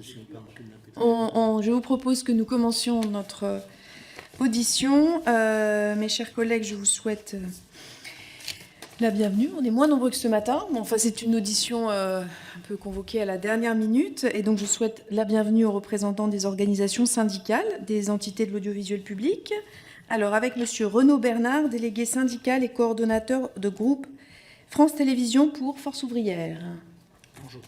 Je vous propose que nous commencions notre audition. Mes chers collègues, je vous souhaite la bienvenue. On est moins nombreux que ce matin. Bon, enfin, c'est une audition un peu convoquée à la dernière minute. Et donc, je souhaite la bienvenue aux représentants des organisations syndicales, des entités de l'audiovisuel public. Alors, avec Monsieur Renaud Bernard, délégué syndical et coordonnateur de groupe France Télévisions pour Force Ouvrière. Bonjour.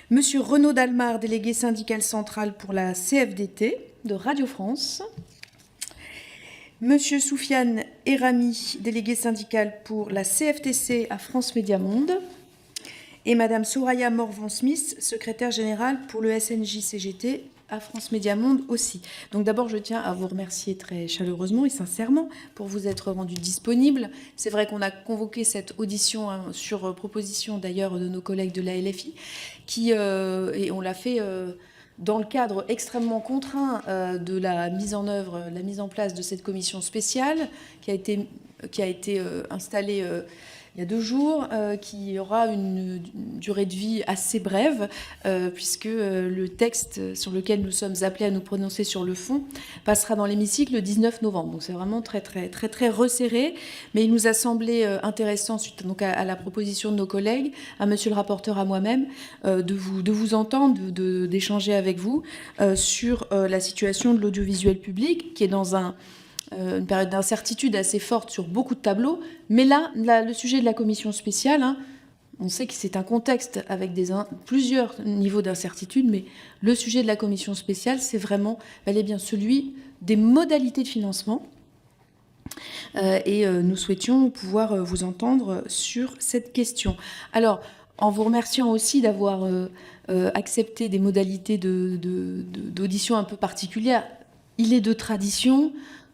Monsieur Renaud Dalmar, délégué syndical central pour la CFDT de Radio France. Monsieur Soufiane Erami, délégué syndical pour la CFTC à France Média Monde. Et Madame Soraya Morvan-Smith, secrétaire générale pour le SNJ-CGT à France Média Monde aussi. Donc d'abord, je tiens à vous remercier très chaleureusement et sincèrement pour vous être rendu disponible. C'est vrai qu'on a convoqué cette audition sur proposition d'ailleurs de nos collègues de la LFI, et on l'a fait dans le cadre extrêmement contraint de la mise en place de cette commission spéciale qui a été installée il y a 2 jours, qui aura une durée de vie assez brève, puisque le texte sur lequel nous sommes appelés à nous prononcer sur le fond passera dans l'hémicycle le 19 novembre. Donc c'est vraiment très, très, très, très resserré. Mais il nous a semblé intéressant, suite donc à la proposition de nos collègues, à monsieur le rapporteur, à moi-même, de vous entendre, d'échanger avec vous sur la situation de l'audiovisuel public, qui est dans une période d'incertitude assez forte sur beaucoup de tableaux. Mais là, le sujet de la commission spéciale, on sait que c'est un contexte avec plusieurs niveaux d'incertitude, mais le sujet de la commission spéciale, c'est vraiment bel et bien celui des modalités de financement. Et nous souhaitions pouvoir vous entendre sur cette question. Alors, en vous remerciant aussi d'avoir accepté des modalités d'audition un peu particulières, il est de tradition,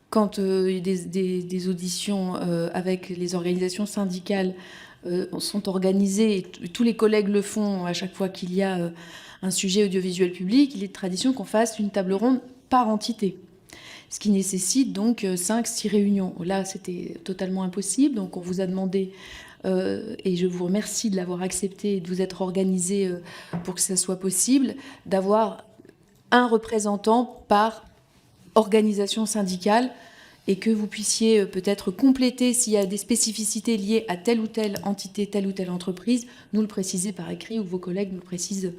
quand des auditions avec les organisations syndicales sont organisées, et tous les collègues le font à chaque fois qu'il y a un sujet audiovisuel public, il est de tradition qu'on fasse une table ronde par entité, ce qui nécessite donc 5-6 réunions. Là, c'était totalement impossible, donc on vous a demandé, et je vous remercie de l'avoir accepté et de vous être organisé pour que ça soit possible, d'avoir un représentant par organisation syndicale, et que vous puissiez peut-être compléter s'il y a des spécificités liées à telle ou telle entité, telle ou telle entreprise, nous le préciser par écrit, ou vos collègues nous le précisent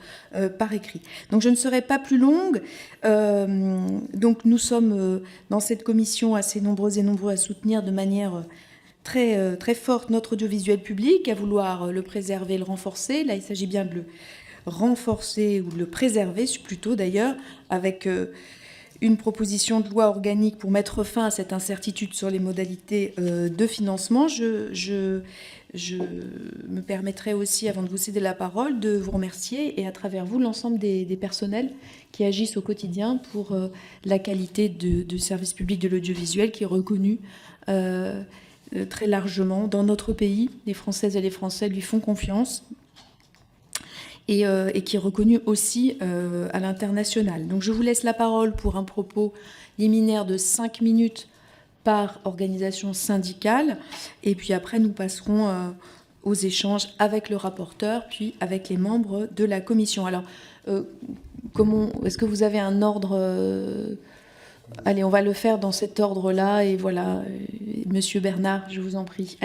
par écrit. Donc je ne serai pas plus longue. Donc nous sommes dans cette commission assez nombreux et nombreux à soutenir de manière très, très forte notre audiovisuel public, à vouloir le préserver, le renforcer. Là, il s'agit bien de le renforcer ou de le préserver, plutôt d'ailleurs, avec une proposition de loi organique pour mettre fin à cette incertitude sur les modalités de financement. Je me permettrai aussi, avant de vous céder la parole, de vous remercier, et à travers vous, l'ensemble des personnels qui agissent au quotidien pour la qualité du service public de l'audiovisuel, qui est reconnu très largement dans notre pays. Les Françaises et les Français lui font confiance. Et qui est reconnu aussi à l'international. Donc je vous laisse la parole pour un propos liminaire de 5 minutes par organisation syndicale, et puis après nous passerons aux échanges avec le rapporteur, puis avec les membres de la commission. Alors, est-ce que vous avez un ordre Allez, on va le faire dans cet ordre-là, et voilà, Monsieur Bernard, je vous en prie.